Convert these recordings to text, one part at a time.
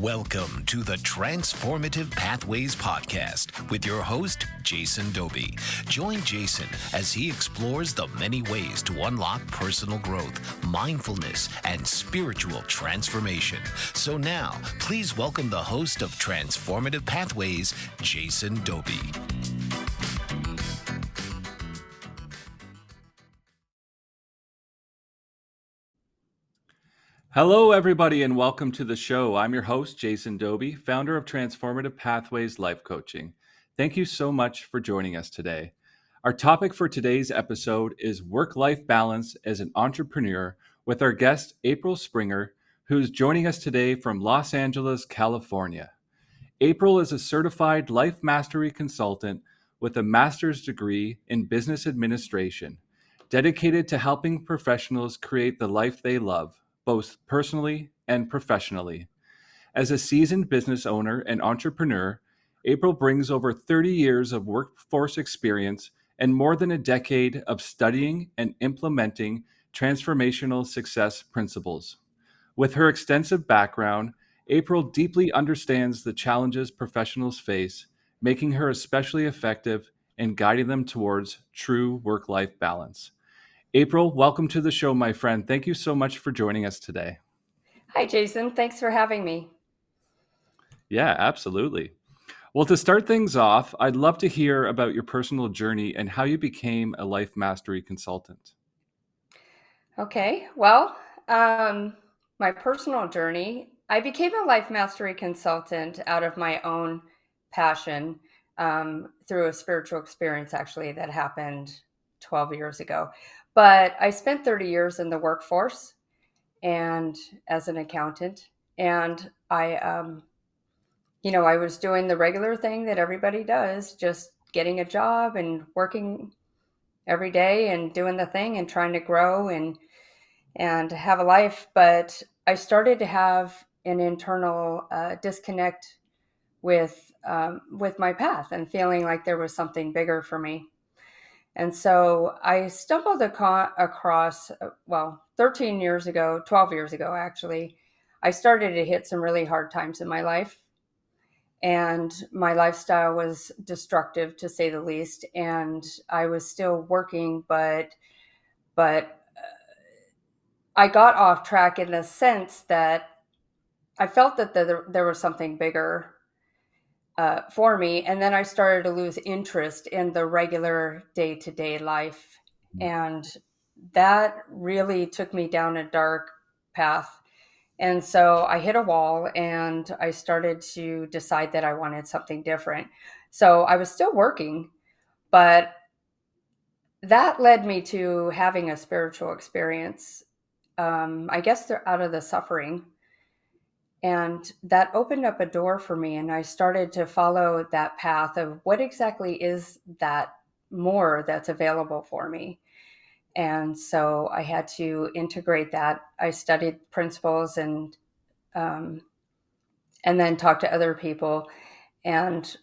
Welcome to the Transformative Pathways Podcast with your host, Jason Doby. Join Jason as he explores the many ways to unlock personal growth, mindfulness, and spiritual transformation. So now, please welcome the host of Transformative Pathways, Jason Doby. Hello, everybody, and welcome to the show. I'm your host, Jason Doby, founder of Transformative Pathways Life Coaching. Thank you so much for joining us today. Our topic for today's episode is work-life balance as an entrepreneur with our guest, April Springer, who's joining us today from Los Angeles, California. April is a certified life mastery consultant with a master's degree in business administration, dedicated to helping professionals create the life they love, both personally and professionally. As a seasoned business owner and entrepreneur, April brings over 30 years of workforce experience and more than a decade of studying and implementing transformational success principles. With her extensive background, April deeply understands the challenges professionals face, making her especially effective in guiding them towards true work-life balance. April, welcome to the show, my friend. Thank you so much for joining us today. Hi, Jason. Thanks for having me. Yeah, absolutely. Well, to start things off, I'd love to hear about your personal journey and how you became a life mastery consultant. Okay, well, my personal journey, I became a life mastery consultant out of my own passion through a spiritual experience, actually, that happened 12 years ago. But I spent 30 years in the workforce and as an accountant, and I was doing the regular thing that everybody does, just getting a job and working every day and doing the thing and trying to grow and have a life. But I started to have an internal disconnect with my path and feeling like there was something bigger for me. And so I stumbled across, 13 years ago, 12 years ago, actually, I started to hit some really hard times in my life. And my lifestyle was destructive, to say the least. And I was still working, but I got off track in the sense that I felt that there was something bigger for me. And then I started to lose interest in the regular day-to-day life. And that really took me down a dark path. And so I hit a wall and I started to decide that I wanted something different. So I was still working, but that led me to having a spiritual experience. I guess they're out of the suffering. And that opened up a door for me. And I started to follow that path of what exactly is that more that's available for me. And so I had to integrate that. I studied principles and then talked to other people. And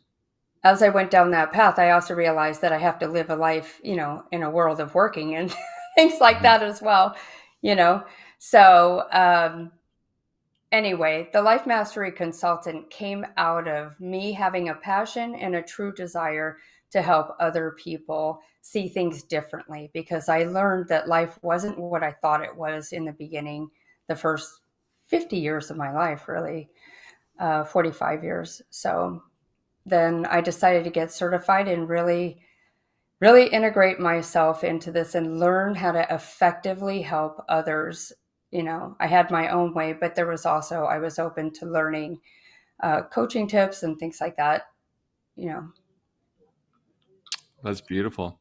as I went down that path, I also realized that I have to live a life, in a world of working and things like that as well, you know. So anyway, the Life Mastery Consultant came out of me having a passion and a true desire to help other people see things differently, because I learned that life wasn't what I thought it was in the beginning, the first 50 years of my life, really, 45 years. So then I decided to get certified and really, really integrate myself into this and learn how to effectively help others. I had my own way, but there was also, I was open to learning coaching tips and things like that. That's beautiful.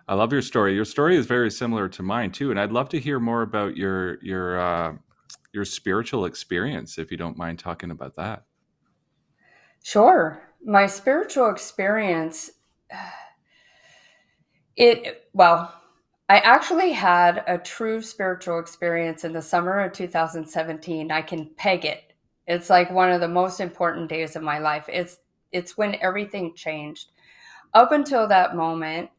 I love your story. Your story is very similar to mine too, and I'd love to hear more about your spiritual experience, if you don't mind talking about that. Sure. My spiritual experience, I actually had a true spiritual experience in the summer of 2017. I can peg it. It's like one of the most important days of my life. It's when everything changed. Up until that moment,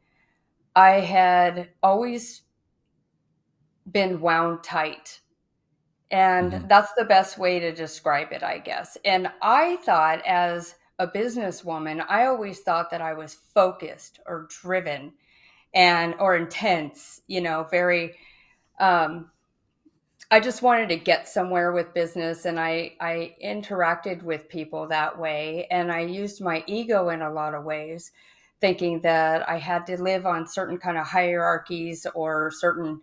I had always been wound tight And that's the best way to describe it, I guess. And I thought, as a businesswoman, I always thought that I was focused or driven or intense, very, I just wanted to get somewhere with business, and I interacted with people that way. And I used my ego in a lot of ways, thinking that I had to live on certain kind of hierarchies or certain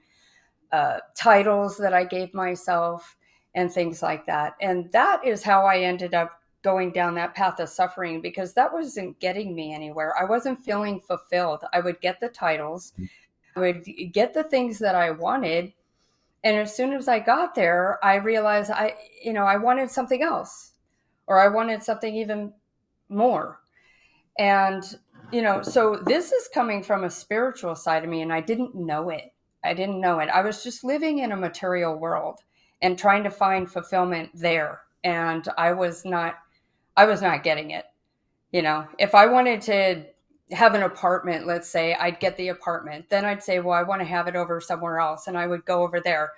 titles that I gave myself and things like that. And that is how I ended up going down that path of suffering, because that wasn't getting me anywhere. I wasn't feeling fulfilled. I would get the titles, I would get the things that I wanted. And as soon as I got there, I realized I wanted something else, or I wanted something even more. And, so this is coming from a spiritual side of me, and I didn't know it. I was just living in a material world and trying to find fulfillment there. And I was not getting it. If I wanted to have an apartment, let's say, I'd get the apartment. Then I'd say, well, I want to have it over somewhere else. And I would go over there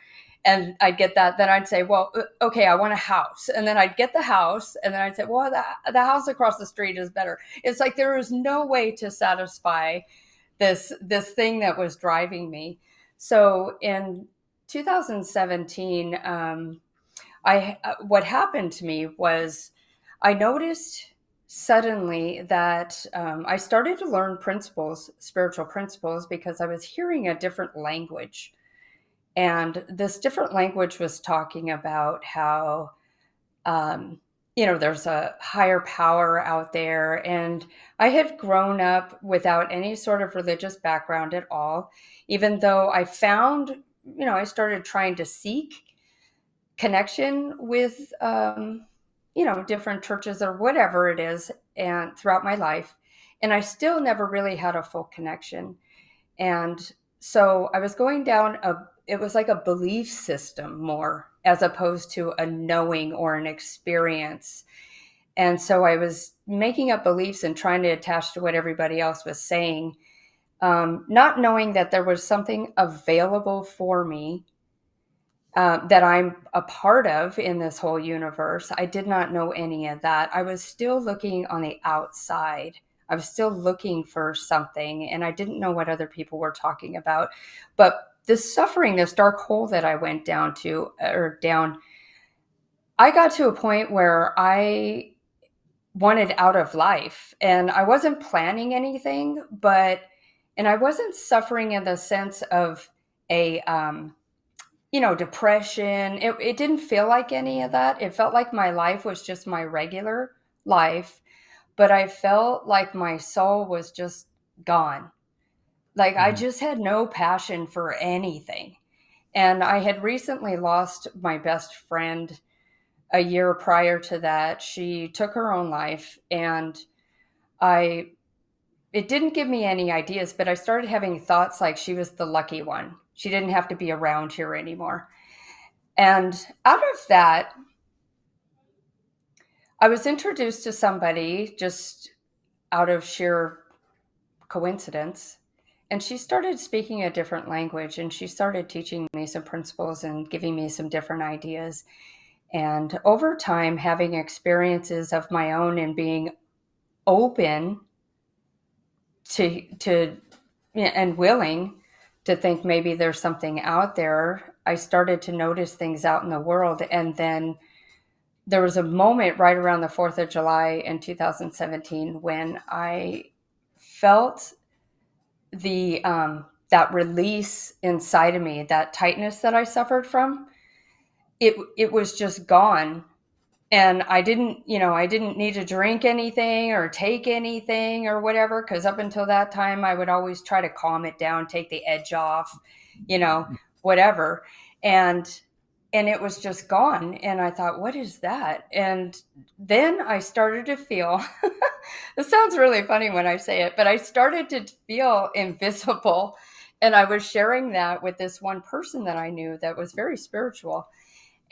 and I'd get that. Then I'd say, well, okay, I want a house. And then I'd get the house. And then I'd say, well, the house across the street is better. It's like there was no way to satisfy this thing that was driving me. So in 2017, what happened to me was I noticed suddenly that I started to learn spiritual principles, because I was hearing a different language. And this different language was talking about how, there's a higher power out there. And I had grown up without any sort of religious background at all, even though I found, I started trying to seek connection with, different churches or whatever it is, and throughout my life. And I still never really had a full connection. And so I was going down it was like a belief system more, as opposed to a knowing or an experience. And so I was making up beliefs and trying to attach to what everybody else was saying, not knowing that there was something available for me, that I'm a part of in this whole universe. I did not know any of that. I was still looking on the outside. I was still looking for something, and I didn't know what other people were talking about. But this suffering, this dark hole that I went down, I got to a point where I wanted out of life, and I wasn't planning anything, and I wasn't suffering in the sense of a, depression. It didn't feel like any of that. It felt like my life was just my regular life, but I felt like my soul was just gone. Like I just had no passion for anything. And I had recently lost my best friend a year prior to that. She took her own life, and it didn't give me any ideas, but I started having thoughts like she was the lucky one. She didn't have to be around here anymore. And out of that, I was introduced to somebody just out of sheer coincidence. And she started speaking a different language, and she started teaching me some principles and giving me some different ideas. And over time, having experiences of my own and being open to and willing to think maybe there's something out there, I started to notice things out in the world. And then there was a moment right around the 4th of July in 2017 when I felt that release inside of me, that tightness that I suffered from. It was just gone. And I didn't need to drink anything or take anything or whatever, because up until that time, I would always try to calm it down, take the edge off, whatever. And it was just gone. And I thought, what is that? And then I started to feel, this sounds really funny when I say it, but I started to feel invisible. And I was sharing that with this one person that I knew that was very spiritual.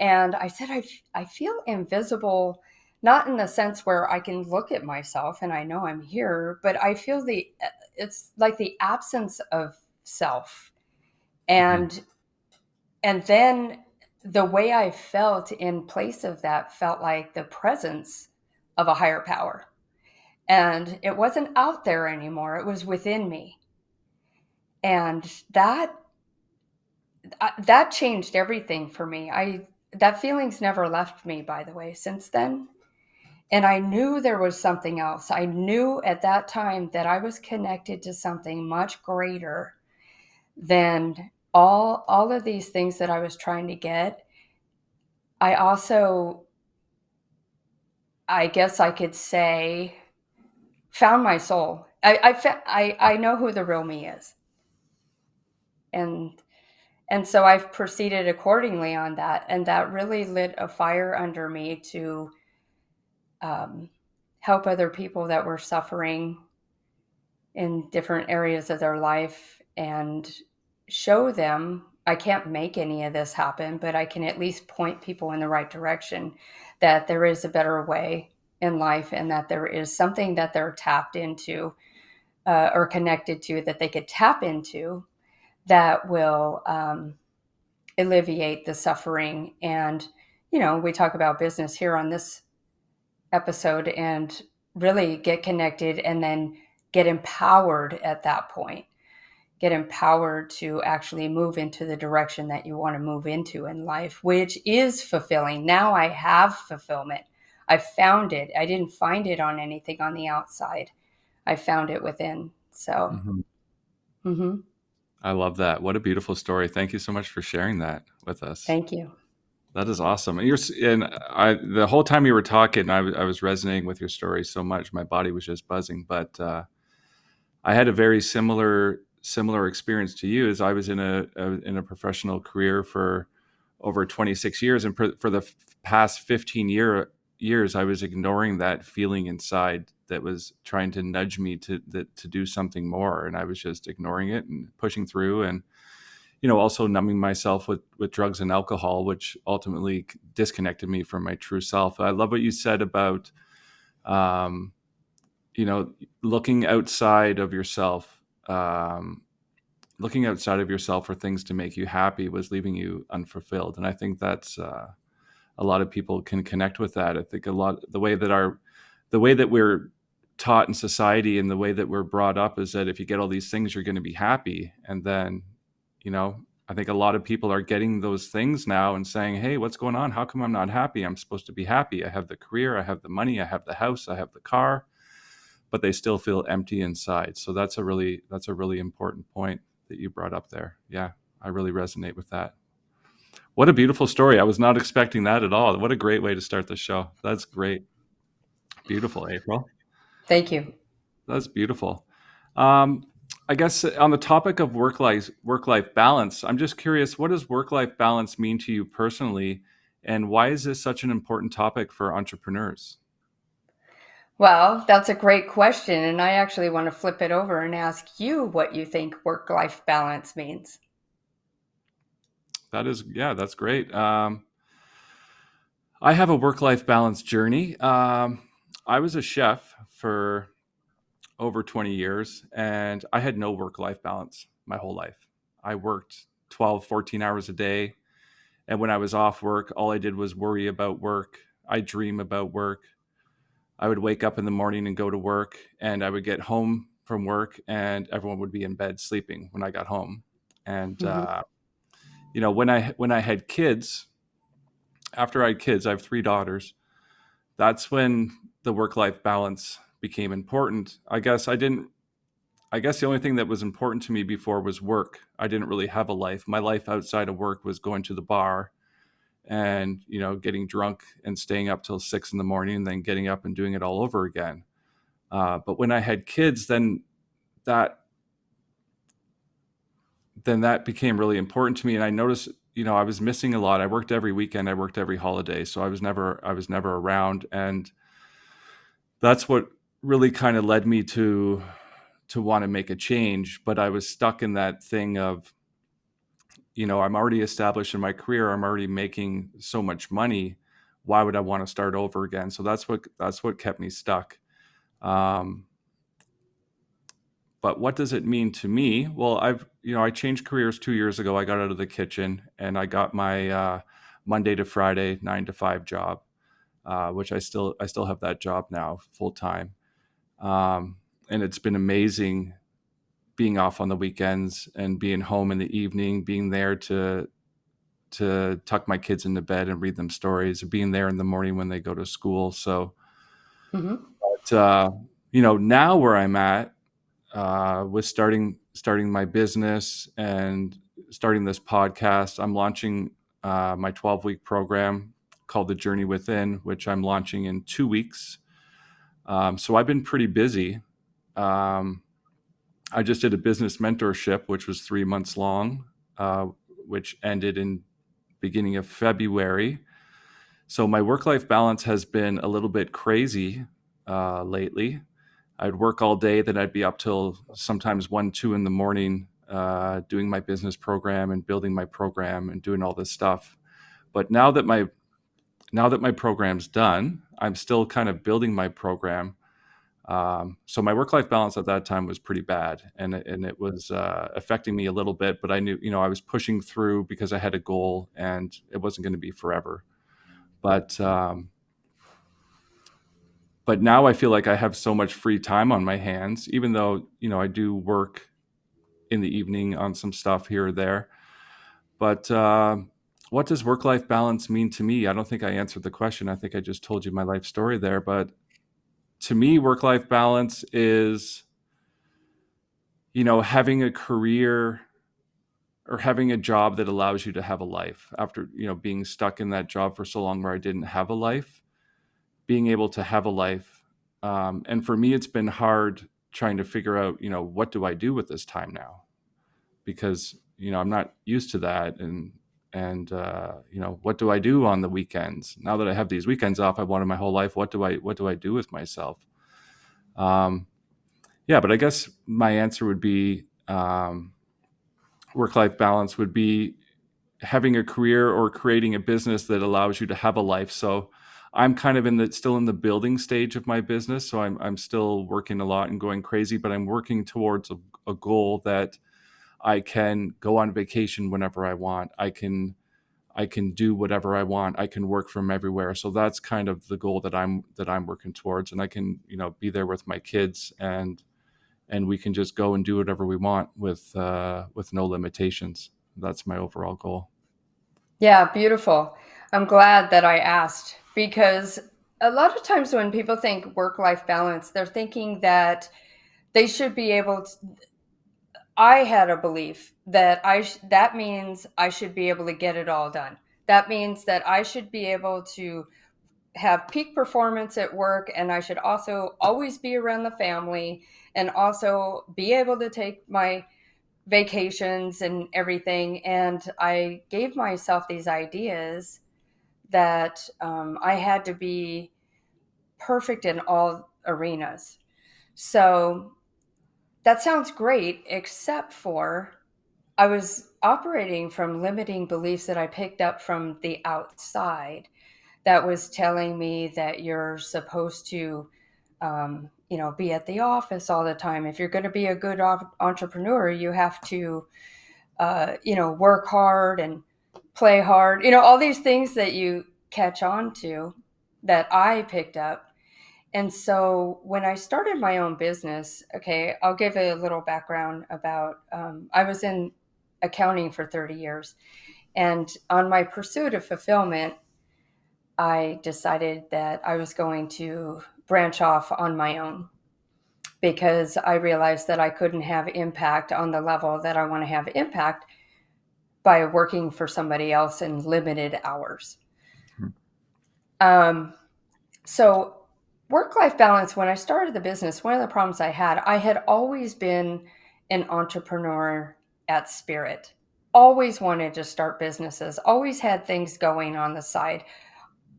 And I said, I feel invisible, not in the sense where I can look at myself and I know I'm here, but I feel it's like the absence of self. And then the way I felt in place of that felt like the presence of a higher power. And it wasn't out there anymore. It was within me. And that changed everything for me. That feeling's never left me, by the way, since then. And I knew there was something else. I knew at that time that I was connected to something much greater than all of these things that I was trying to get. I also, I guess I could say, found my soul. I know who the real me is. And so I've proceeded accordingly on that. And that really lit a fire under me to help other people that were suffering in different areas of their life and show them I can't make any of this happen, but I can at least point people in the right direction, that there is a better way in life and that there is something that they're tapped into or connected to that they could tap into that will alleviate the suffering. And, we talk about business here on this episode and really get connected and then get empowered at that point. Get empowered to actually move into the direction that you want to move into in life, which is fulfilling. Now I have fulfillment. I found it. I didn't find it on anything on the outside. I found it within. So, I love that. What a beautiful story. Thank you so much for sharing that with us. Thank you. That is awesome. The whole time you were talking, I was resonating with your story so much. My body was just buzzing. But I had a very similar experience to you. As I was in a professional career for over 26 years, and for the past 15 years, I was ignoring that feeling inside that was trying to nudge me to do something more, and I was just ignoring it and pushing through, and also numbing myself with drugs and alcohol, which ultimately disconnected me from my true self. I love what you said about looking outside of yourself. Looking outside of yourself for things to make you happy was leaving you unfulfilled. And I think that's a lot of people can connect with that. I think the way that we're taught in society and the way that we're brought up is that if you get all these things, you're going to be happy. And then, I think a lot of people are getting those things now and saying, hey, what's going on? How come I'm not happy? I'm supposed to be happy. I have the career, I have the money, I have the house, I have the car, but they still feel empty inside. So that's a really important point that you brought up there. Yeah, I really resonate with that. What a beautiful story. I was not expecting that at all. What a great way to start the show. That's great. Beautiful, April. Thank you. That's beautiful. I guess on the topic of work-life balance, I'm just curious, what does work-life balance mean to you personally? And why is this such an important topic for entrepreneurs? Well, that's a great question. And I actually want to flip it over and ask you what you think work-life balance means. That's great. I have a work-life balance journey. I was a chef for over 20 years, and I had no work-life balance my whole life. I worked 12, 14 hours a day. And when I was off work, all I did was worry about work. I dream about work. I would wake up in the morning and go to work, and I would get home from work and everyone would be in bed sleeping when I got home. And, when I had kids, after I had kids, I have 3 daughters. That's when the work-life balance became important. I guess the only thing that was important to me before was work. I didn't really have a life. My life outside of work was going to the bar and, getting drunk and staying up till 6 a.m. and then getting up and doing it all over again. But when I had kids, then that became really important to me. And I noticed, I was missing a lot. I worked every weekend. I worked every holiday. So I was never around. And that's what really kind of led me to want to make a change. But I was stuck in that thing of, I'm already established in my career. I'm already making so much money. Why would I want to start over again? So that's what kept me stuck. But what does it mean to me? Well, I changed careers 2 years ago. I got out of the kitchen and I got my Monday to Friday, 9 to 5 job, which I still have that job now full time. And it's been amazing being off on the weekends and being home in the evening, being there to tuck my kids into bed and read them stories, or being there in the morning when they go to school. So, Mm-hmm. but, now where I'm at, with starting my business and starting this podcast, I'm launching my 12-week program called The Journey Within, which I'm launching in 2 weeks. So I've been pretty busy. I just did a business mentorship, which was 3 months long, which ended in beginning of February. So my work-life balance has been a little bit crazy lately. I'd work all day, then I'd be up till sometimes 1, 2 in the morning, doing my business program and building my program and doing all this stuff. But now that my program's done, I'm still kind of building my program. So my work-life balance at that time was pretty bad, and it was affecting me a little bit. But I knew, I was pushing through because I had a goal, and it wasn't going to be forever. But now I feel like I have so much free time on my hands, even though, I do work in the evening on some stuff here or there. But what does work-life balance mean to me? I don't think I answered the question. I think I just told you my life story there. But to me, work-life balance is, having a career or having a job that allows you to have a life after, being stuck in that job for so long where I didn't have a life, being able to have a life. And for me, it's been hard trying to figure out, what do I do with this time now? Because, I'm not used to that. And what do I do on the weekends? Now that I have these weekends off, I wanted my whole life. What do I do with myself? Yeah, but I guess my answer would be, work-life balance would be having a career or creating a business that allows you to have a life. So I'm kind of still in the building stage of my business. So I'm still working a lot and going crazy, but I'm working towards a goal that I can go on vacation whenever I want. I can do whatever I want. I can work from everywhere. So that's kind of the goal that I'm working towards. And I can, be there with my kids, and we can just go and do whatever we want with no limitations. That's my overall goal. Yeah, beautiful. I'm glad that I asked, because a lot of times when people think work-life balance, they're thinking that they should be able to. I had a belief that that means I should be able to get it all done. That means that I should be able to have peak performance at work, and I should also always be around the family, and also be able to take my vacations and everything. And I gave myself these ideas that I had to be perfect in all arenas. So that sounds great, except for I was operating from limiting beliefs that I picked up from the outside that was telling me that you're supposed to, be at the office all the time. If you're going to be a good entrepreneur, you have to, work hard and play hard. All these things that you catch on to that I picked up. And so when I started my own business, okay, I'll give a little background about, I was in accounting for 30 years. And on my pursuit of fulfillment, I decided that I was going to branch off on my own, because I realized that I couldn't have impact on the level that I want to have impact by working for somebody else in limited hours. So work-life balance, when I started the business, one of the problems I had always been an entrepreneur at spirit, always wanted to start businesses, always had things going on the side.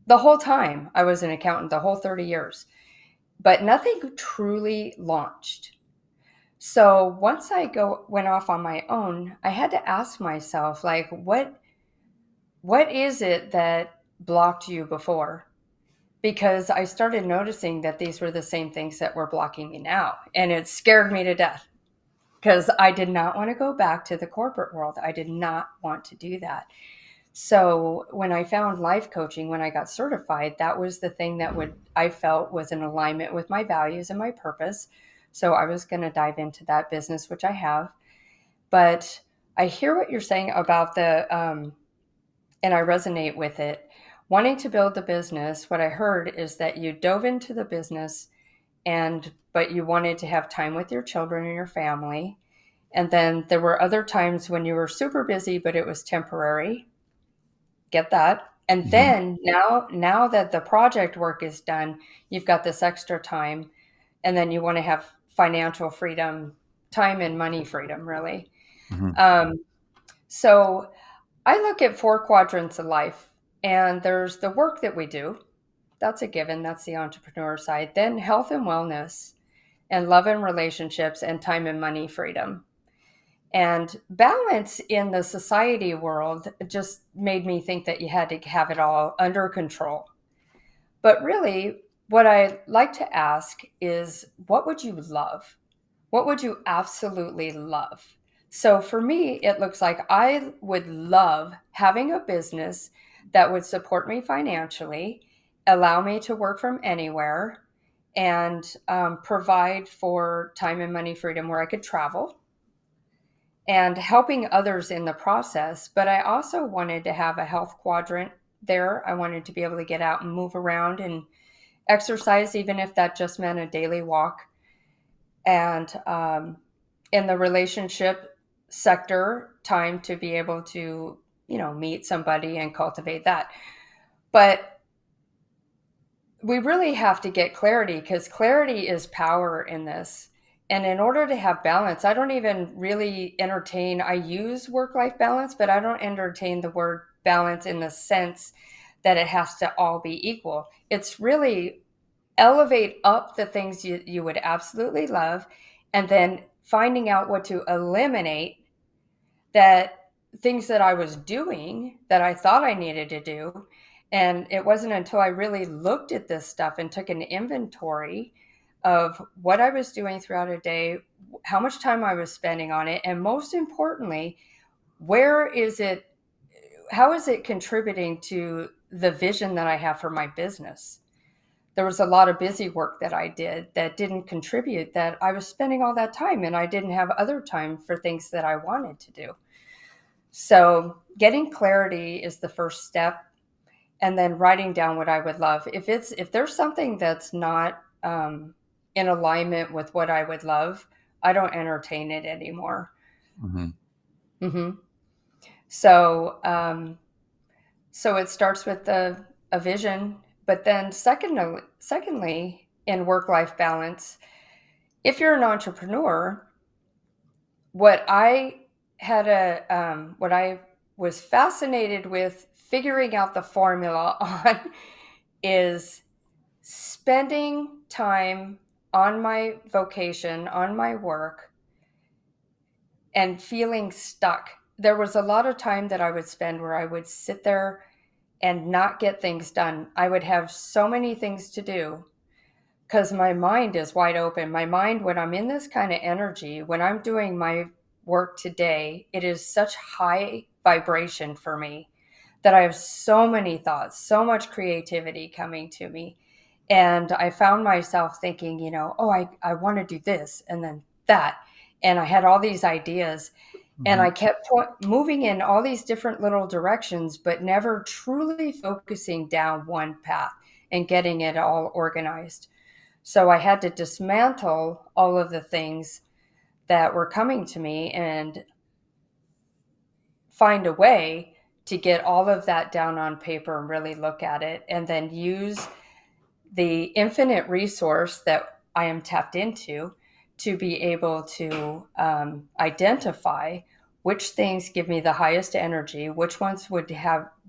The whole time I was an accountant, the whole 30 years, but nothing truly launched. So once I went off on my own, I had to ask myself, like, what is it that blocked you before? Because I started noticing that these were the same things that were blocking me now. And it scared me to death, because I did not want to go back to the corporate world. I did not want to do that. So when I found life coaching, when I got certified, that was the thing that I felt was in alignment with my values and my purpose. So I was going to dive into that business, which I have. But I hear what you're saying about and I resonate with it. Wanting to build the business, what I heard is that you dove into the business but you wanted to have time with your children and your family. And then there were other times when you were super busy, but it was temporary. Get that? And Mhm. then now that the project work is done, you've got this extra time, and then you want to have financial freedom, time and money freedom, really. Mhm. Um, so I look at 4 quadrants of life, and there's the work that we do. That's a given. That's the entrepreneur side. Then health and wellness, and love and relationships, and time and money freedom. And balance in the society world just made me think that you had to have it all under control. But really, what I like to ask is, what would you love? What would you absolutely love? So for me, it looks like I would love having a business that would support me financially, allow me to work from anywhere, and provide for time and money freedom where I could travel and helping others in the process. But I also wanted to have a health quadrant there. I wanted to be able to get out and move around and exercise, even if that just meant a daily walk. And in the relationship sector, time to be able to, meet somebody and cultivate that. But we really have to get clarity, because clarity is power in this. And in order to have balance, I don't even really I use work life balance, but I don't entertain the word balance in the sense that it has to all be equal. It's really elevate up the things you would absolutely love, and then finding out what to eliminate, that things that I was doing that I thought I needed to do. And it wasn't until I really looked at this stuff and took an inventory of what I was doing throughout a day, how much time I was spending on it, and most importantly, where is it, how is it contributing to the vision that I have for my business? There was a lot of busy work that I did that didn't contribute, that I was spending all that time and I didn't have other time for things that I wanted to do. So getting clarity is the first step, and then writing down what I would love. If there's something that's not in alignment with what I would love, I don't entertain it anymore. Mhm. hmm So so it starts with a vision, but then secondly, in work life balance, if you're an entrepreneur, what I what I was fascinated with figuring out the formula on is spending time on my vocation, on my work, and feeling stuck. There was a lot of time that I would spend where I would sit there and not get things done. I would have so many things to do because my mind is wide open. My mind, when I'm in this kind of energy, when I'm doing my work today, it is such high vibration for me that I have so many thoughts, so much creativity coming to me. And I found myself thinking, oh, I want to do this and then that. And I had all these ideas, and Mhm. I kept moving in all these different little directions, but never truly focusing down one path and getting it all organized. So I had to dismantle all of the things that were coming to me and find a way to get all of that down on paper and really look at it, and then use the infinite resource that I am tapped into to be able to identify which things give me the highest energy, which ones would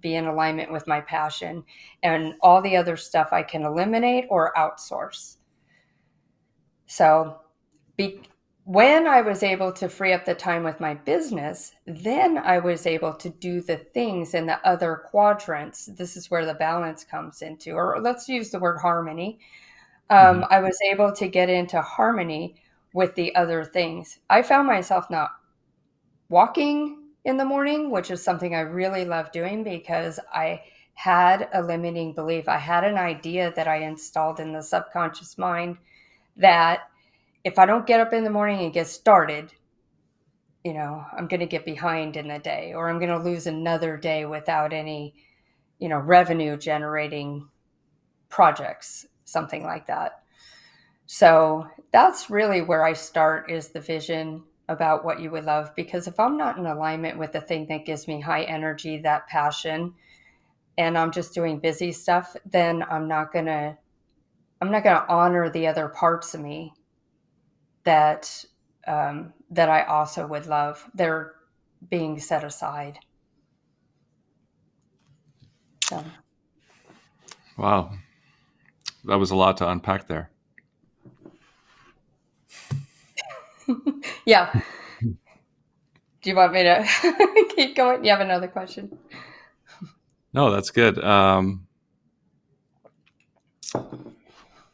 be in alignment with my passion, and all the other stuff I can eliminate or outsource. So be, when I was able to free up the time with my business, then I was able to do the things in the other quadrants. This is where the balance comes into, or let's use the word harmony. Mhm. I was able to get into harmony with the other things. I found myself not walking in the morning, which is something I really love doing because I had a limiting belief. I had an idea that I installed in the subconscious mind that if I don't get up in the morning and get started, I'm going to get behind in the day, or I'm going to lose another day without any, revenue generating projects, something like that. So that's really where I start, is the vision about what you would love. Because if I'm not in alignment with the thing that gives me high energy, that passion, and I'm just doing busy stuff, then I'm not going to honor the other parts of me that that I also would love. They're being set aside. So, Wow. That was a lot to unpack there. yeah. Do you want me to keep going? You have another question? No, that's good.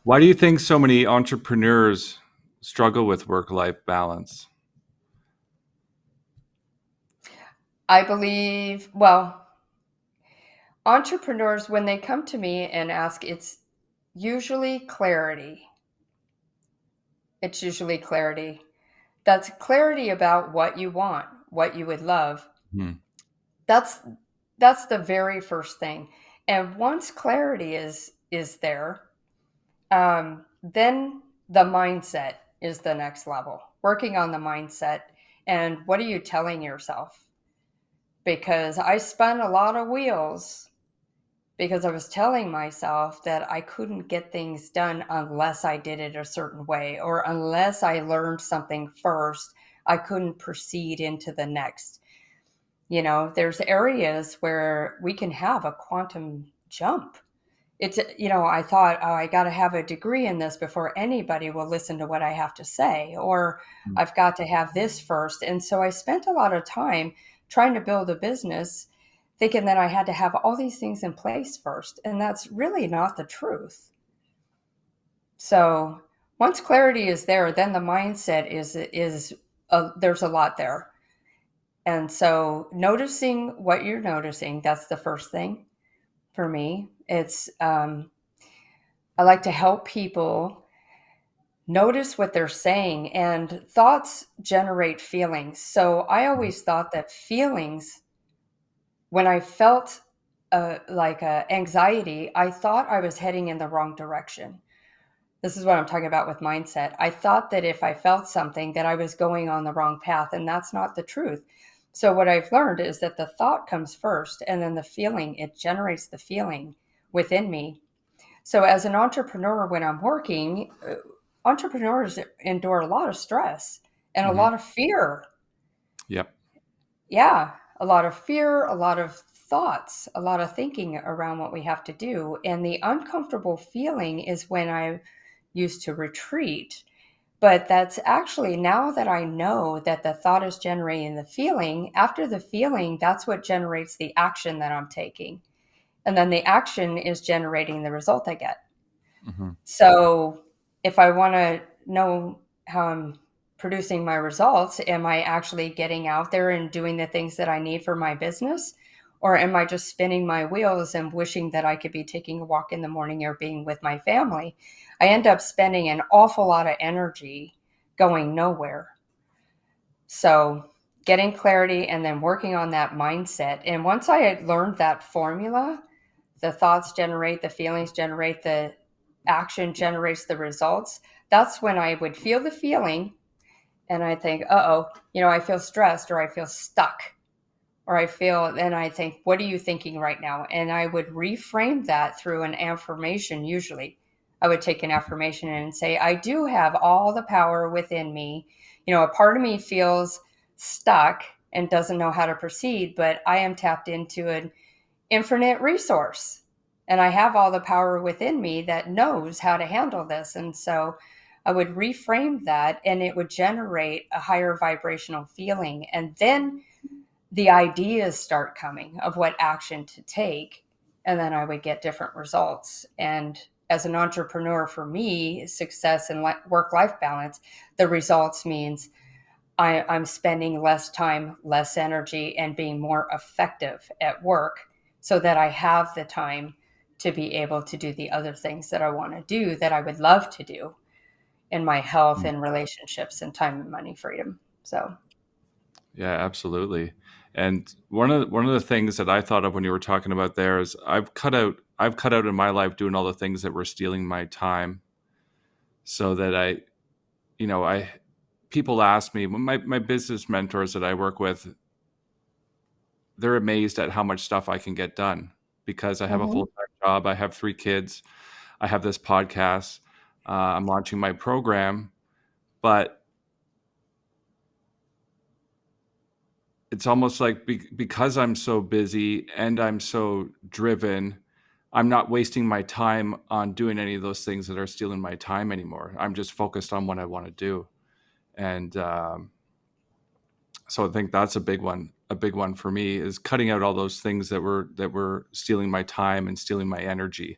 Why do you think so many entrepreneurs struggle with work-life balance? I believe, well, entrepreneurs, when they come to me and ask, it's usually clarity. It's usually clarity. That's clarity about what you want, what you would love. Hmm. That's the very first thing. And once clarity is there, then the mindset is the next level. Working on the mindset, and what are you telling yourself? Because I spun a lot of wheels because I was telling myself that I couldn't get things done unless I did it a certain way, or unless I learned something first, I couldn't proceed into the next. There's areas where we can have a quantum jump. It's, I thought, oh, I got to have a degree in this before anybody will listen to what I have to say, or I've got to have this first. And so I spent a lot of time trying to build a business, thinking that I had to have all these things in place first. And that's really not the truth. So once clarity is there, then the mindset there's a lot there. And so noticing what you're noticing, that's the first thing for me. It's, I like to help people notice what they're saying, and thoughts generate feelings. So I always thought that feelings, when I felt anxiety, I thought I was heading in the wrong direction. This is what I'm talking about with mindset. I thought that if I felt something, that I was going on the wrong path, and that's not the truth. So what I've learned is that the thought comes first, and then the feeling, it generates the feeling within me. So as an entrepreneur, when I'm working, entrepreneurs endure a lot of stress and a lot of fear. Yep. Yeah, a lot of fear, a lot of thoughts, a lot of thinking around what we have to do. And the uncomfortable feeling is when I used to retreat. But that's actually, now that I know that the thought is generating the feeling, after the feeling, that's what generates the action that I'm taking. And then the action is generating the result I get. Mm-hmm. So if I want to know how I'm producing my results, am I actually getting out there and doing the things that I need for my business? Or am I just spinning my wheels and wishing that I could be taking a walk in the morning or being with my family? I end up spending an awful lot of energy going nowhere. So getting clarity and then working on that mindset. And once I had learned that formula, the thoughts generate, the feelings generate, the action generates the results. That's when I would feel the feeling and I think, I feel stressed, or I feel stuck, or and I think, what are you thinking right now? And I would reframe that through an affirmation. Usually I would take an affirmation and say, I do have all the power within me. A part of me feels stuck and doesn't know how to proceed, but I am tapped into an infinite resource, and I have all the power within me that knows how to handle this. And so I would reframe that, and it would generate a higher vibrational feeling. And then the ideas start coming of what action to take. And then I would get different results. And as an entrepreneur, for me, success and work-life balance, the results means I'm spending less time, less energy, and being more effective at work so that I have the time to be able to do the other things that I want to do, that I would love to do in my health and relationships and time and money freedom. So, Yeah, absolutely. And one of the things that I thought of when you were talking about there is I've cut out in my life doing all the things that were stealing my time, so that I people ask me, my business mentors that I work with, they're amazed at how much stuff I can get done because I have a mhm, full-time job, I have 3 kids, I have this podcast, I'm launching my program, but it's almost like because I'm so busy and I'm so driven, I'm not wasting my time on doing any of those things that are stealing my time anymore. I'm just focused on what I want to do. And so I think that's a big one. A big one for me is cutting out all those things that were stealing my time and stealing my energy,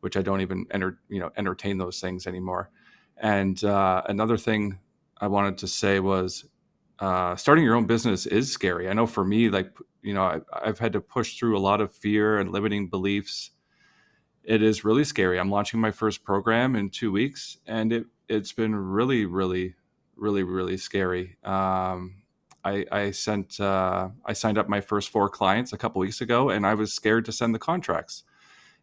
which I don't even entertain those things anymore. And another thing I wanted to say was starting your own business is scary. I know for me, like, I've had to push through a lot of fear and limiting beliefs. It is really scary. I'm launching my first program in 2 weeks, and it's been really, really, really, really scary. I signed up my first 4 clients a couple weeks ago, and I was scared to send the contracts.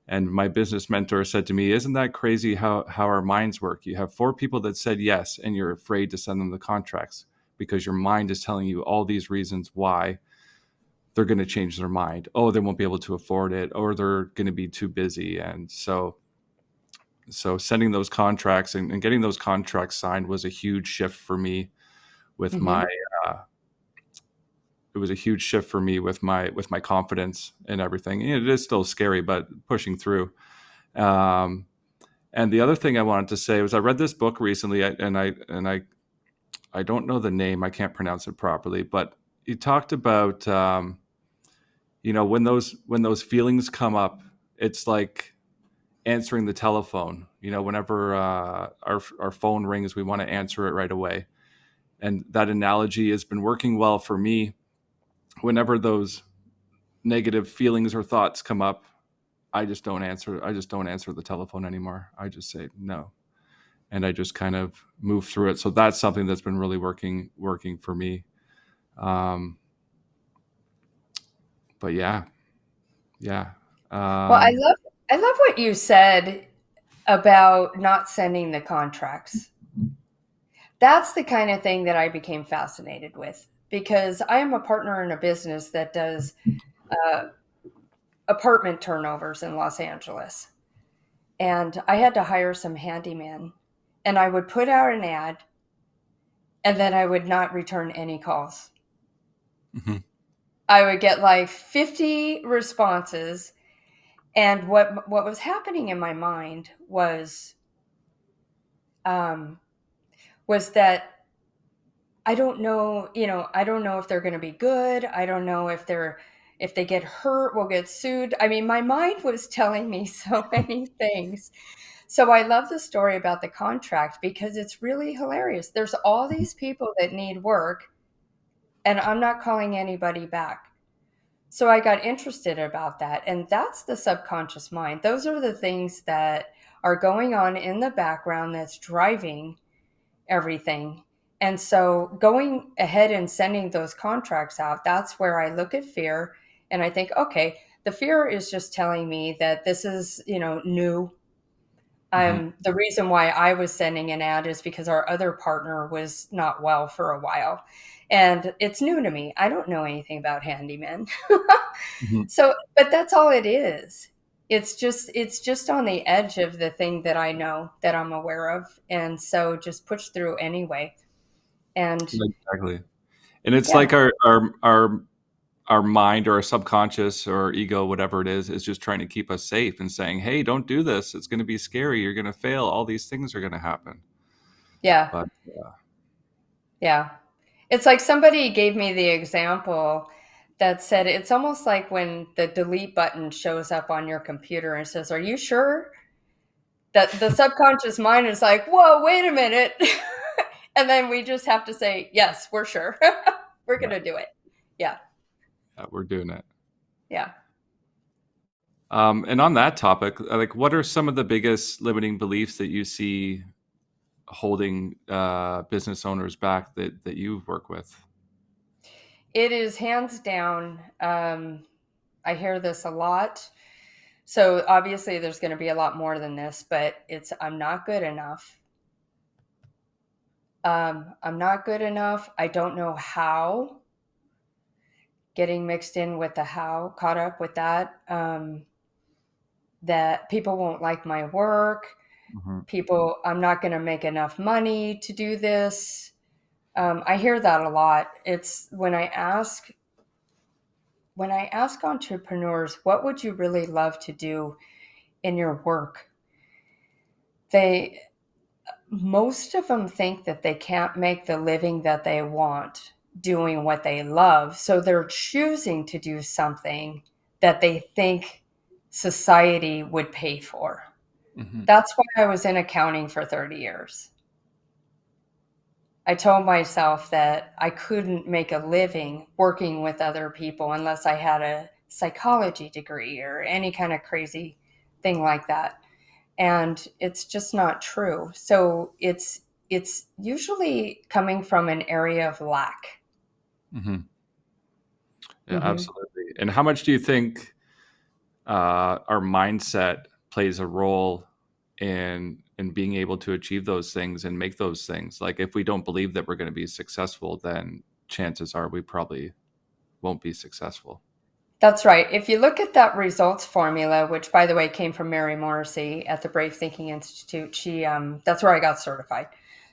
And my business mentor said to me, "Isn't that crazy how our minds work? You have 4 people that said yes, and you're afraid to send them the contracts because your mind is telling you all these reasons why they're going to change their mind. Oh, they won't be able to afford it, or they're going to be too busy." And so sending those contracts and getting those contracts signed was a huge shift for me with my mhm, uh, it was a huge shift for me with my confidence and everything. It is still scary, but pushing through. Um, And the other thing I wanted to say was I read this book recently, and I don't know the name. I can't pronounce it properly, but he talked about when those feelings come up, it's like answering the telephone. Whenever our phone rings, we want to answer it right away. And that analogy has been working well for me. Whenever those negative feelings or thoughts come up, I just don't answer. I just don't answer the telephone anymore. I just say no. And I just kind of move through it. So that's something that's been really working for me. Um, but yeah. well, Um, I love what you said about not sending the contracts. That's the kind of thing that I became fascinated with because I am a partner in a business that does uh, apartment turnovers in Los Angeles. And I had to hire some handyman. And I would put out an ad and then I would not return any calls. mhm, I would get like 50 responses. And what was happening in my mind um, was that I don't know if they're going to be good. I don't know if they get hurt, we'll get sued. I mean, my mind was telling me so many things. So I love the story about the contract because it's really hilarious. There's all these people that need work and I'm not calling anybody back. So I got interested about that. And that's the subconscious mind. Those are the things that are going on in the background that's driving everything. And so going ahead and sending those contracts out, that's where I look at fear and I think, okay, the fear is just telling me that this is, new. mhm. The reason why I was sending an ad is because our other partner was not well for a while. And it's new to me. I don't know anything about handymen. Mhm. So, but that's all it is. It's just on the edge of the thing that I know that I'm aware of. And so just push through anyway. And Exactly. And it's yeah, like our mind or our subconscious or ego, whatever it is just trying to keep us safe and saying, "Hey, don't do this. It's going to be scary. You're going to fail. All these things are going to happen." yeah, But yeah. It's like somebody gave me the example that said it's almost like when the delete button shows up on your computer and says, "Are you sure?" That the subconscious mind is like, "Whoa, wait a minute." And then we just have to say, yes, we're sure. We're going to do it. Yeah. We're doing it. Yeah. And on that topic, like, what are some of the biggest limiting beliefs that you see holding business owners back that you work with? It is hands down. I hear this a lot. So obviously there's going to be a lot more than this, but it's, I'm not good enough. I'm not good enough. I don't know how. Getting mixed in with the how, caught up with that. That people won't like my work. Mm-hmm. People, I'm not going to make enough money to do this. I hear that a lot. It's when I ask entrepreneurs, what would you really love to do in your work? Most of them think that they can't make the living that they want doing what they love. So they're choosing to do something that they think society would pay for. Mm-hmm. That's why I was in accounting for 30 years. I told myself that I couldn't make a living working with other people unless I had a psychology degree or any kind of crazy thing like that. And it's just not true. So it's usually coming from an area of lack. Mm-hmm. Yeah, Mm-hmm. absolutely. And how much do you think our mindset plays a role in being able to achieve those things and make those things? Like, if we don't believe that we're going to be successful, then chances are we probably won't be successful. That's right. If you look at that results formula, which by the way came from Mary Morrissey at the Brave Thinking Institute, that's where I got certified.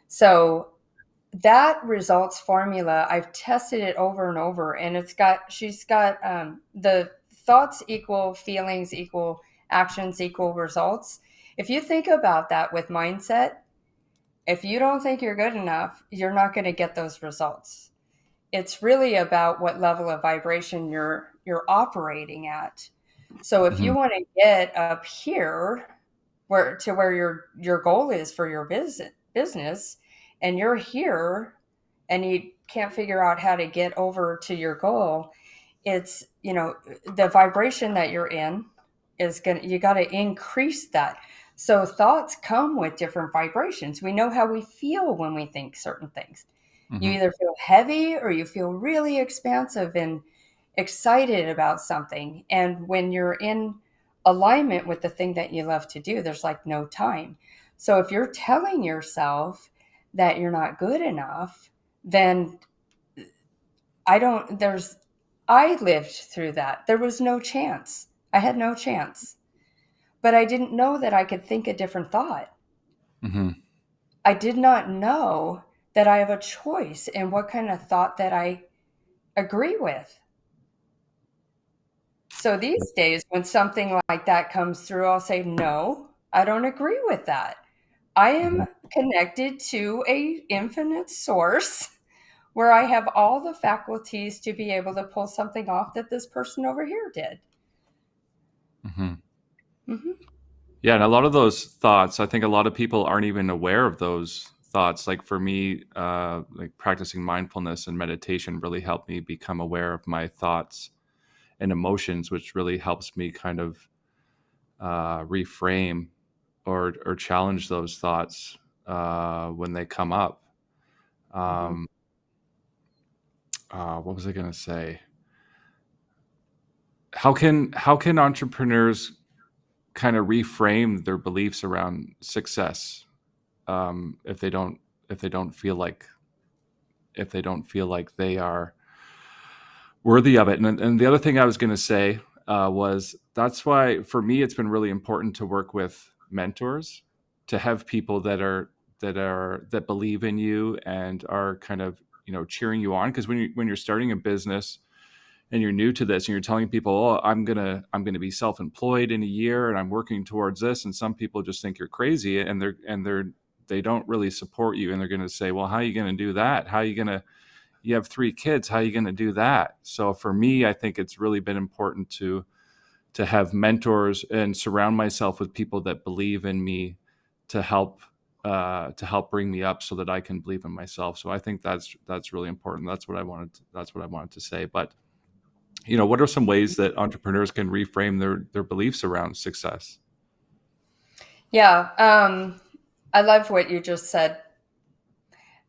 So that results formula, I've tested it over and over, and she's got the thoughts equal feelings equal actions equal results. If you think about that with mindset, if you don't think you're good enough, you're not going to get those results. It's really about what level of vibration you're operating at. So if Mm-hmm. you want to get up here where your goal is for your business and you're here and you can't figure out how to get over to your goal, it's, the vibration that you're in you got to increase that. So thoughts come with different vibrations. We know how we feel when we think certain things. You Mm-hmm. either feel heavy or you feel really expansive and excited about something. And when you're in alignment with the thing that you love to do, there's like no time. So if you're telling yourself that you're not good enough, then I lived through that. There was no chance. I had no chance. But I didn't know that I could think a different thought. Mm-hmm. I did not know that I have a choice in what kind of thought that I agree with. So these days, when something like that comes through, I'll say, no, I don't agree with that. I am connected to a infinite source where I have all the faculties to be able to pull something off that this person over here did. Mm-hmm. Mm-hmm. Yeah, and a lot of those thoughts, I think a lot of people aren't even aware of those thoughts. Like for me, like practicing mindfulness and meditation really helped me become aware of my thoughts and emotions, which really helps me kind of reframe or challenge those thoughts when they come up. Mm-hmm. Um, what was I going to say? How can entrepreneurs kind of reframe their beliefs around success if they don't feel like they are worthy of it? And the other thing I was going to say was that's why for me it's been really important to work with mentors, to have people that believe in you and are kind of cheering you on, because when you're starting a business and you're new to this and you're telling people, oh, I'm gonna be self-employed in a year and I'm working towards this, and some people just think you're crazy, and they don't really support you, and they're going to say, well, how are you going to do that? You have 3 kids, how are you going to do that? So for me, I think it's really been important to have mentors and surround myself with people that believe in me, to help to help bring me up so that I can believe in myself. So I think that's really important. That's what I wanted to say. But what are some ways that entrepreneurs can reframe their beliefs around success? Yeah, I love what you just said.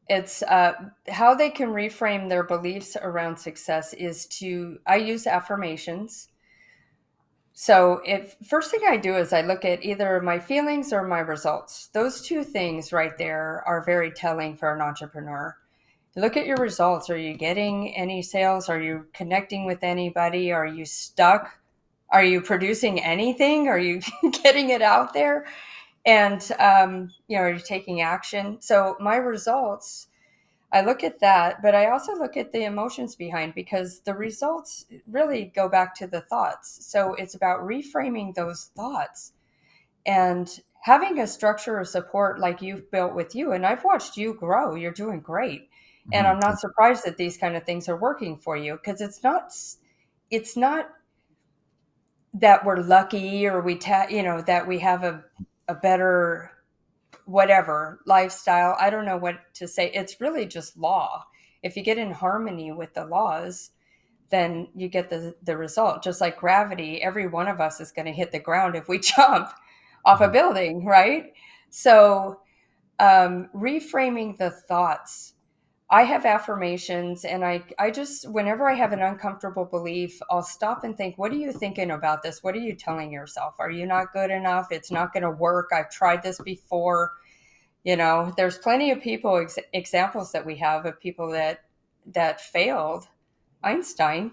It's how they can reframe their beliefs around success is I use affirmations. So if first thing I do is I look at either my feelings or my results. Those two things right there are very telling for an entrepreneur. Look at your results. Are you getting any sales? Are you connecting with anybody? Are you stuck? Are you producing anything? Are you getting it out there? And are you taking action? So my results, I look at that, but I also look at the emotions behind, because the results really go back to the thoughts. So it's about reframing those thoughts and having a structure of support like you've built with you. And I've watched you grow. You're doing great. And I'm not surprised that these kind of things are working for you, because it's not that we're lucky or that we have a better whatever lifestyle. I don't know what to say. It's really just law. If you get in harmony with the laws, then you get the result. Just like gravity, every one of us is going to hit the ground if we jump off a building, right? So reframing the thoughts. I have affirmations, and I just, whenever I have an uncomfortable belief, I'll stop and think, what are you thinking about this? What are you telling yourself? Are you not good enough? It's not going to work. I've tried this before. There's plenty of examples that we have of people that failed. Einstein,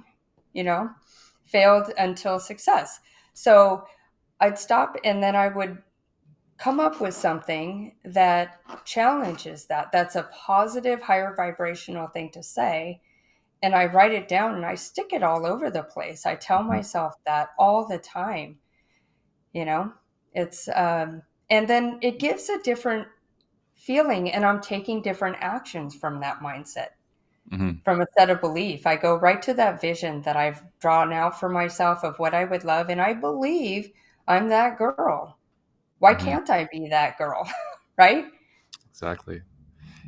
failed until success. So I'd stop, and then I would come up with something that challenges that. That's a positive, higher vibrational thing to say. And I write it down and I stick it all over the place. I tell myself that all the time. It's, and then it gives a different feeling, and I'm taking different actions from that mindset, from a set of belief. I go right to that vision that I've drawn out for myself of what I would love. And I believe I'm that girl. Why can't I be that girl? Right? Exactly.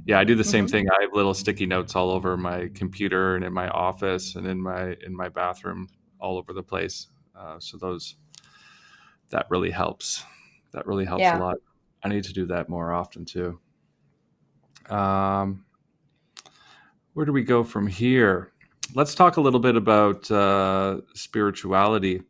Yeah, I do the same thing. I have little sticky notes all over my computer and in my office and in my bathroom, all over the place. So that really helps. That really helps a Yeah. lot. I need to do that more often too. Where do we go from here? Let's talk a little bit about spirituality.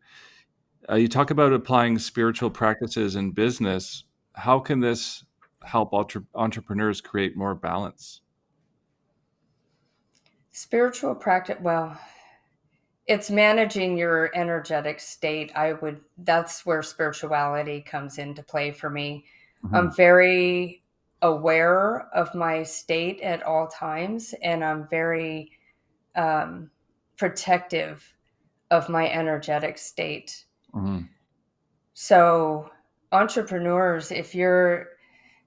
You talk about applying spiritual practices in business. How can this help entrepreneurs create more balance? Spiritual practice, well, it's managing your energetic state. That's where spirituality comes into play for me. I'm very aware of my state at all times, and I'm very protective of my energetic state. So, entrepreneurs, if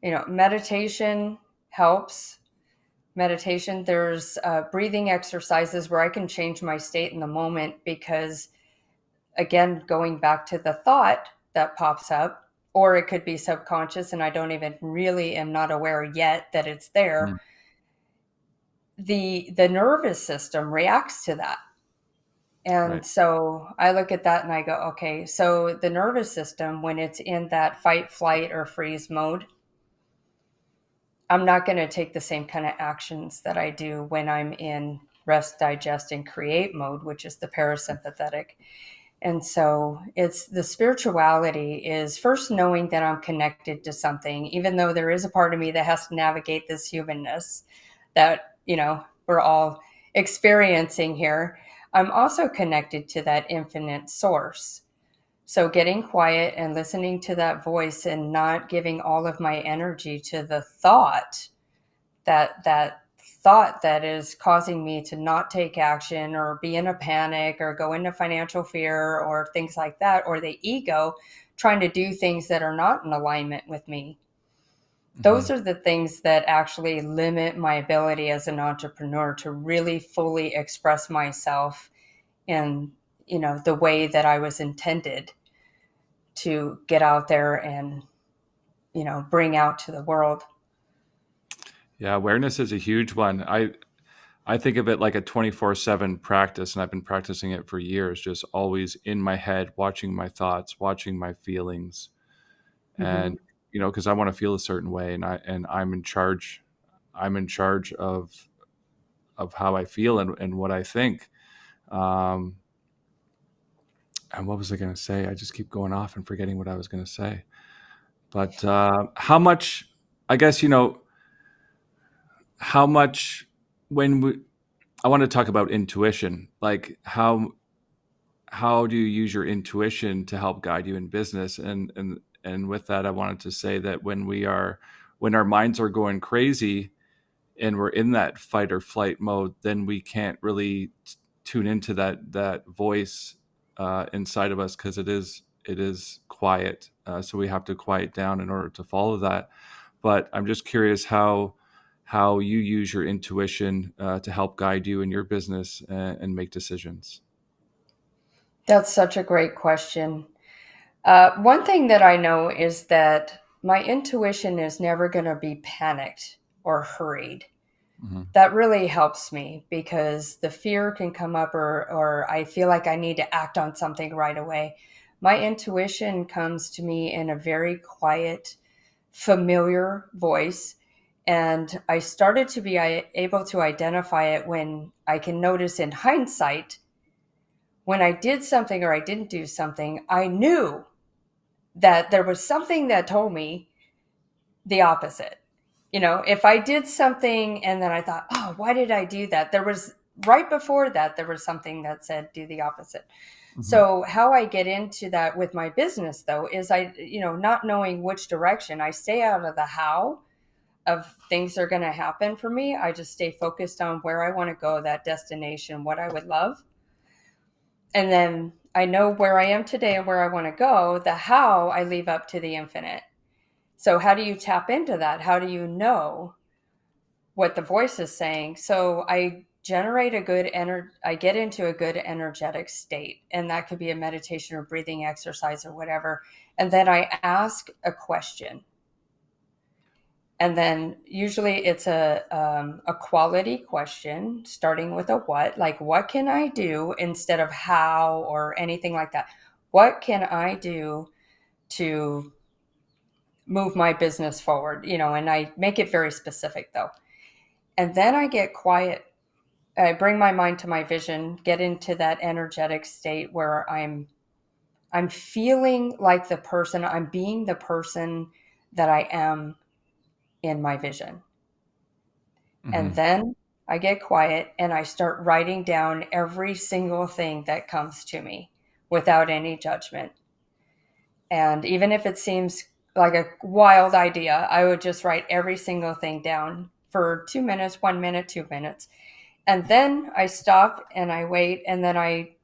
meditation helps. Meditation, there's breathing exercises where I can change my state in the moment, because, again, going back to the thought that pops up, or it could be subconscious and I don't even really am not aware yet that it's there. The nervous system reacts to that. And Right. so I look at that and I go, okay, so the nervous system, when it's in that fight, flight, or freeze mode, I'm not going to take the same kind of actions that I do when I'm in rest, digest, and create mode, which is the parasympathetic. And so it's the spirituality is first knowing that I'm connected to something, even though there is a part of me that has to navigate this humanness that, we're all experiencing here. I'm also connected to that infinite source. So getting quiet and listening to that voice and not giving all of my energy to the thought that thought that is causing me to not take action or be in a panic or go into financial fear or things like that, or the ego trying to do things that are not in alignment with me. Those are the things that actually limit my ability as an entrepreneur to really fully express myself in, the way that I was intended to get out there and, bring out to the world. Yeah, awareness is a huge one. I think of it like a 24/7 practice, and I've been practicing it for years, just always in my head, watching my thoughts, watching my feelings. Mm-hmm. And because I want to feel a certain way, and I'm in charge. I'm in charge of how I feel and what I think. Um, and what was I going to say? I just keep going off and forgetting what I was going to say. But how much? I guess how much when we. I want to talk about intuition. Like how do you use your intuition to help guide you in business? And with that, I wanted to say that when our minds are going crazy and we're in that fight or flight mode, then we can't really tune into that voice inside of us, because it is quiet. So we have to quiet down in order to follow that. But I'm just curious how you use your intuition to help guide you in your business and make decisions. That's such a great question. One thing that I know is that my intuition is never going to be panicked or hurried. Mm-hmm. That really helps me because the fear can come up, or I feel like I need to act on something right away. My intuition comes to me in a very quiet, familiar voice. And I started to be able to identify it when I can notice in hindsight, when I did something or I didn't do something, I knew that there was something that told me the opposite. If I did something and then I thought, oh, why did I do that? There was right before that, there was something that said do the opposite. Mm-hmm. So how I get into that with my business though, is not knowing which direction. I stay out of the how of things are going to happen for me. I just stay focused on where I want to go, that destination, what I would love. And then I know where I am today and where I want to go. The how I leave up to the infinite. So how do you tap into that? How do you know what the voice is saying? So I generate I get into a good energetic state, and that could be a meditation or breathing exercise or whatever. And then I ask a question. And then usually it's a quality question, starting with a what, like what can I do instead of how or anything like that. What can I do to move my business forward? And I make it very specific though. And then I get quiet. I bring my mind to my vision, get into that energetic state where I'm feeling like I'm being the person that I am in my vision. And Mm-hmm. then I get quiet and I start writing down every single thing that comes to me without any judgment. And even if it seems like a wild idea, I would just write every single thing down for 2 minutes, 1 minute, 2 minutes. And then I stop and I wait. And then I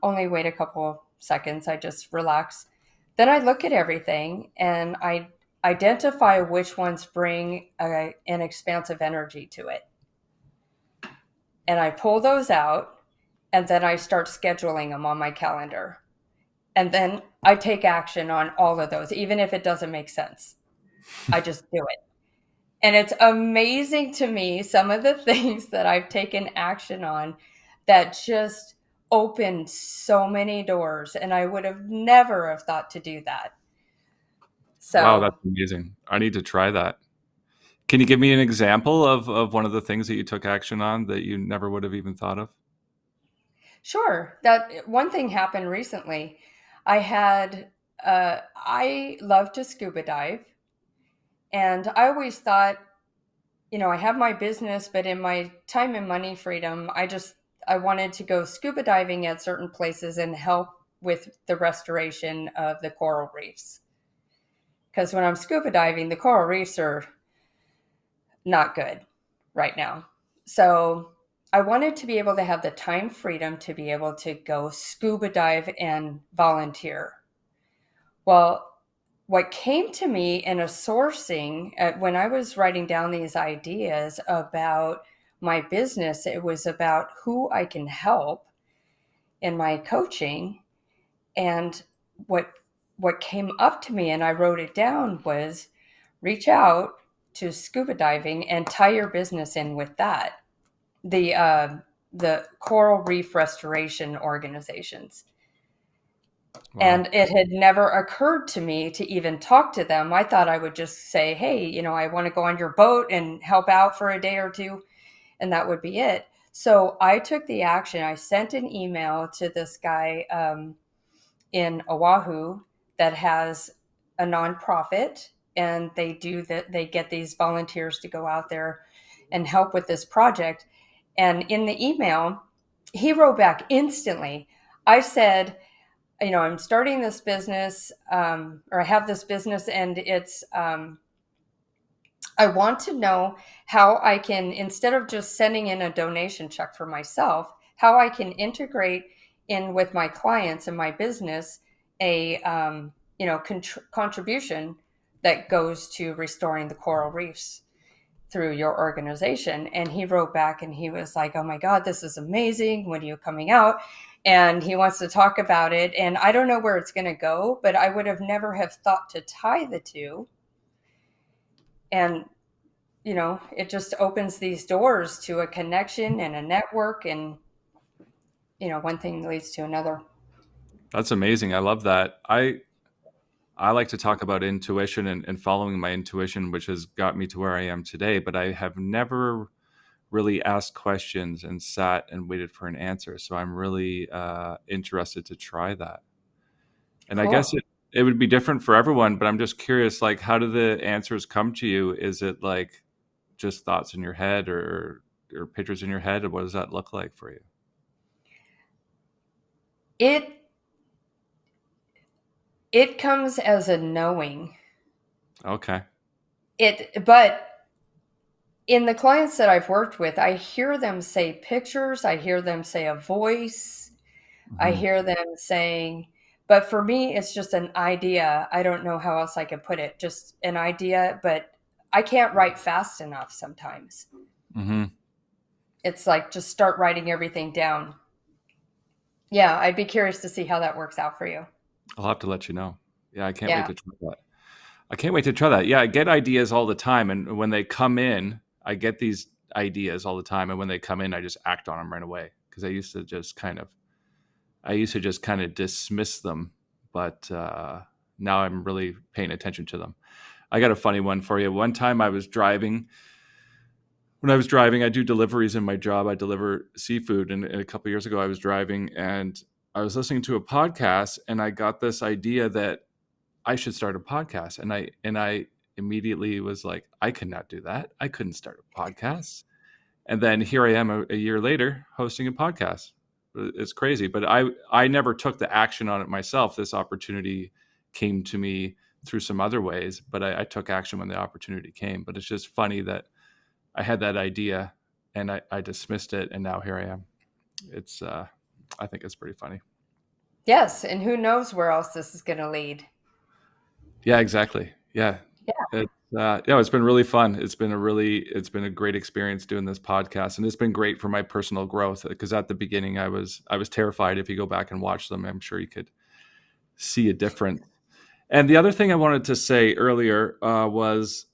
only wait a couple seconds. I just relax. Then I look at everything and I identify which ones bring an expansive energy to it. And I pull those out, and then I start scheduling them on my calendar. And then I take action on all of those, even if it doesn't make sense. I just do it. And it's amazing to me, some of the things that I've taken action on that just opened so many doors. And I would have never have thought to do that. Wow, So that's amazing. I need to try that. Can you give me an example of one of the things that you took action on that you never would have even thought of? sure, that one thing happened recently. I love to scuba dive. And I always thought, I have my business, but in my time and money freedom, I wanted to go scuba diving at certain places and help with the restoration of the coral reefs. Because when I'm scuba diving, the coral reefs are not good right now. So I wanted to be able to have the time freedom to be able to go scuba dive and volunteer. Well, what came to me in a sourcing when I was writing down these ideas about my business, it was about who I can help in my coaching. And what what came up to me, and I wrote it down, was reach out to scuba diving and tie your business in with that. The coral reef restoration organizations. Wow. And it had never occurred to me to even talk to them. I thought I would just say, hey, I want to go on your boat and help out for a day or two, and that would be it. So I took the action. I sent an email to this guy in Oahu that has a nonprofit, and they do that. They get these volunteers to go out there and help with this project. And in the email, he wrote back instantly. I said, I'm starting this business, or I have this business, and it's, I want to know how I can, instead of just sending in a donation check for myself, how I can integrate in with my clients and my business a, contribution that goes to restoring the coral reefs through your organization. And he wrote back and he was like, oh my God, this is amazing. When are you coming out? And he wants to talk about it. And I don't know where it's going to go, but I would have never have thought to tie the two. And, it just opens these doors to a connection and a network, and, one thing leads to another. That's amazing. I love that. I like to talk about intuition and following my intuition, which has got me to where I am today, but I have never really asked questions and sat and waited for an answer. So I'm really interested to try that. And I Cool. guess it would be different for everyone, but I'm just curious, like, how do the answers come to you? Is it like just thoughts in your head or pictures in your head? What does that look like for you? It comes as a knowing. Okay. But in the clients that I've worked with, I hear them say pictures, I hear them say a voice, I Mhm. hear them saying, but for me, it's just an idea. I don't know how else I could put it. Just an idea, but I can't write fast enough sometimes. Mhm. It's like, just start writing everything down. Yeah, I'd be curious to see how that works out for you. I'll have to let you know. Yeah, I can't wait Yeah. to try that. I can't wait to try that. Yeah, I get ideas all the time. And when they come in, I get these ideas all the time. And when they come in, I just act on them right away. Because I used to just kind of dismiss them. But now I'm really paying attention to them. I got a funny one for you. One time I was driving. When I was driving, I do deliveries in my job. I deliver seafood. And a couple of years ago, I was driving and I was listening to a podcast and I got this idea that I should start a podcast. And I immediately was like, I could not do that. I couldn't start a podcast. And then here I am a year later hosting a podcast. It's crazy, but I never took the action on it myself. This opportunity came to me through some other ways, but I took action when the opportunity came. But it's just funny that I had that idea and I dismissed it, and now here I am. It's I think it's pretty funny. Yes. And who knows where else this is going to lead. Yeah, exactly. Yeah. Yeah. It's been really fun. It's been a great experience doing this podcast, and it's been great for my personal growth. Because at the beginning, I was terrified. If you go back and watch them, I'm sure you could see a difference. And the other thing I wanted to say earlier was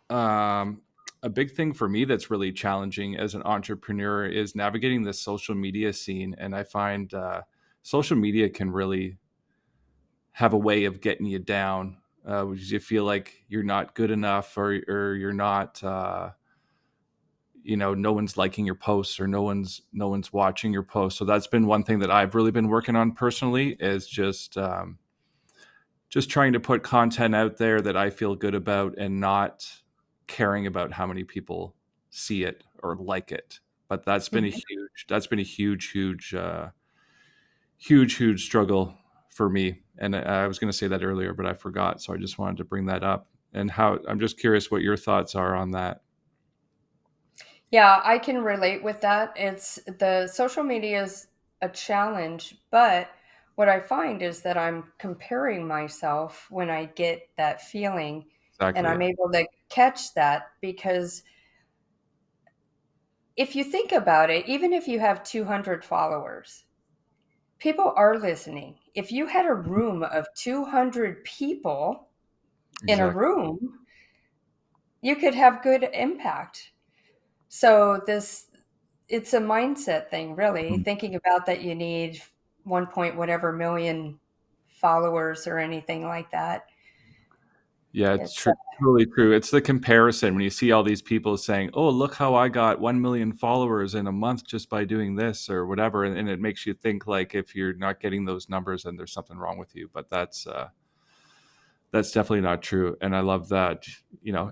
um, a big thing for me that's really challenging as an entrepreneur is navigating the social media scene. And I find social media can really have a way of getting you down, because you feel like you're not good enough, or you're not, no one's liking your posts, or no one's watching your posts. So that's been one thing that I've really been working on personally, is just trying to put content out there that I feel good about, and not caring about how many people see it or like it. But that's been a huge struggle for me. And I was going to say that earlier, but I forgot. So I just wanted to bring that up. And how I'm just curious what your thoughts are on that. Yeah, I can relate with that. It's the social media is a challenge, but what I find is that I'm comparing myself when I get that feeling, and Exactly. I'm Yeah. able to catch that, because if you think about it, even if you have 200 followers, people are listening. if you had a room of 200 people in a Exactly. room, you could have good impact. So it's a mindset thing, really, Mhm. thinking about that you need 1 point whatever million followers or anything like that. Yeah, it's It's true. Totally true. It's the comparison when you see all these people saying, "Oh, look how I got 1 million followers in a month just by doing this or whatever," and it makes you think like if you're not getting those numbers, then there's something wrong with you. But that's definitely not true. And I love that,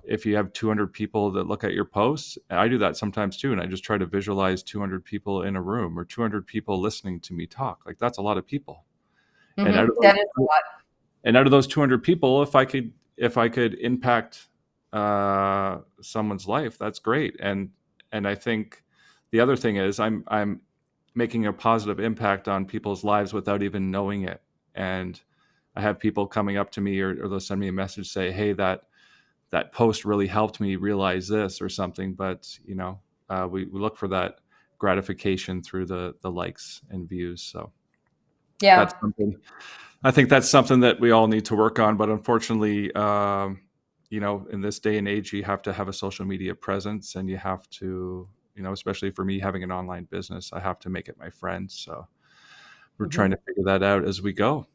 if you have 200 people that look at your posts, I do that sometimes too, and I just try to visualize 200 people in a room or 200 people listening to me talk. Like that's a lot of people. And out of that is a those lot. and out of those 200 people, if I could impact someone's life, that's great. And I think the other thing is I'm making a positive impact on people's lives without even knowing it. And I have people coming up to me or they'll send me a message, say, "Hey, that post really helped me realize this," or something. But we look for that gratification through the likes and views. So that's Yeah. something. I think that's something that we all need to work on. But unfortunately, in this day and age, you have to have a social media presence, and you have to, especially for me having an online business, I have to make it my friend. So we're trying Mhm. to figure that out as we go.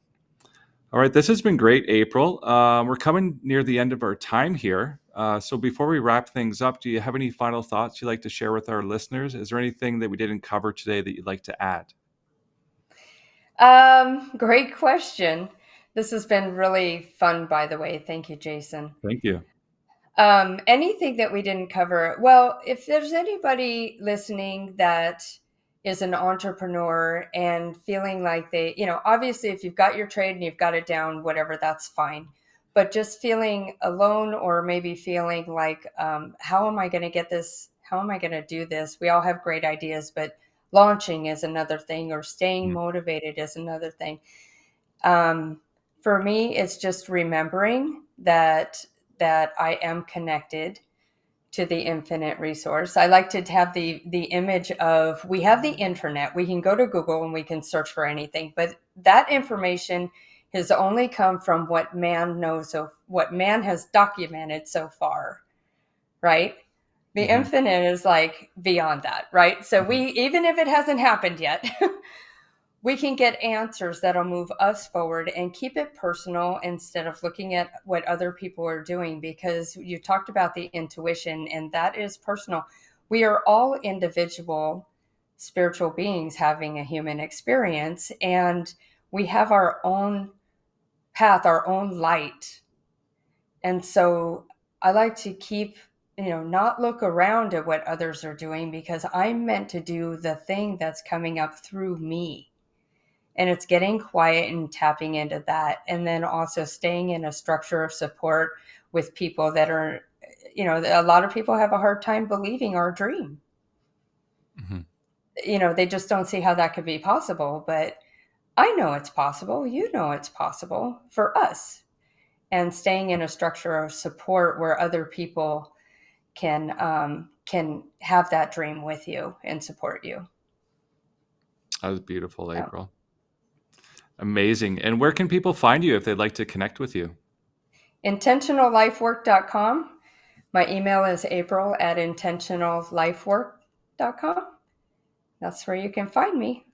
All right, this has been great, April. We're coming near the end of our time here. So before we wrap things up, do you have any final thoughts you'd like to share with our listeners? Is there anything that we didn't cover today that you'd like to add? Great question. This has been really fun, by the way. Thank you, Jason. Thank you. Anything that we didn't cover? Well, if there's anybody listening that is an entrepreneur and feeling like obviously, if you've got your trade and you've got it down, whatever, that's fine. But just feeling alone or maybe feeling like, how am I going to get this? How am I going to do this? We all have great ideas, but launching is another thing, or staying Mhm. motivated is another thing. Um, for me, it's just remembering that I am connected to the infinite resource. I like to have the image of, we have the internet. We can go to Google and we can search for anything, but that information has only come from what man knows, so what man has documented so far, right? The Mhm. infinite is like beyond that, right? So Mhm. we, even if it hasn't happened yet, we can get answers that'll move us forward and keep it personal instead of looking at what other people are doing, because you talked about the intuition, and that is personal. We are all individual spiritual beings having a human experience, and we have our own path, our own light. And so I like to keep, not look around at what others are doing, because I'm meant to do the thing that's coming up through me, and it's getting quiet and tapping into that, and then also staying in a structure of support with people that are, a lot of people have a hard time believing our dream. Mhm. They just don't see how that could be possible, but I know it's possible, it's possible for us. And staying in a structure of support where other people can have that dream with you and support you. That was beautiful, So, April. Amazing. And where can people find you if they'd like to connect with you? intentionallifework.com. My email is april@intentionallifework.com. That's where you can find me.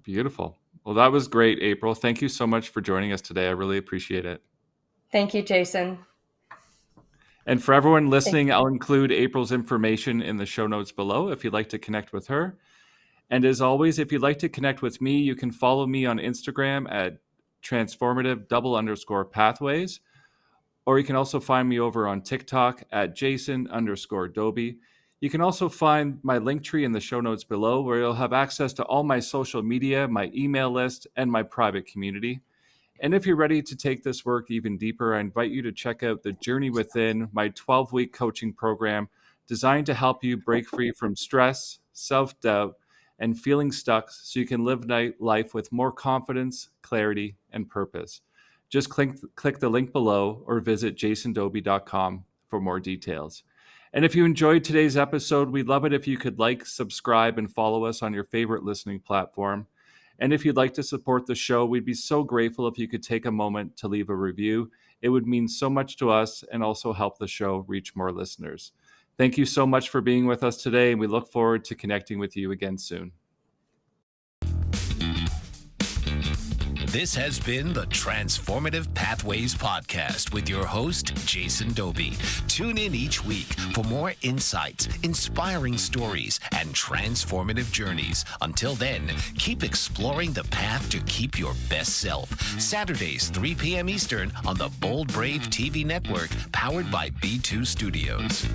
Beautiful. Well, that was great, April. Thank you so much for joining us today. I really appreciate it. Thank you, Jason. And for everyone Thank listening, you. I'll include April's information in the show notes below if you'd like to connect with her. And as always, if you'd like to connect with me, you can follow me on Instagram at transformative_pathways. Or you can also find me over on TikTok at Jason_Doby. You can also find my link tree in the show notes below, where you'll have access to all my social media, my email list, and my private community. And if you're ready to take this work even deeper, I invite you to check out the Journey Within, my 12-week coaching program designed to help you break free from stress, self-doubt, and feeling stuck so you can live life with more confidence, clarity, and purpose. Just click the link below or visit jasondoby.com for more details. And if you enjoyed today's episode, we'd love it if you could like, subscribe, and follow us on your favorite listening platform. And if you'd like to support the show, we'd be so grateful if you could take a moment to leave a review. It would mean so much to us and also help the show reach more listeners. Thank you so much for being with us today, and we look forward to connecting with you again soon. This has been the Transformative Pathways Podcast with your host, Jason Dobie. Tune in each week for more insights, inspiring stories, and transformative journeys. Until then, keep exploring the path to keep your best self. Saturdays, 3 p.m. Eastern on the Bold Brave TV network, powered by B2 Studios.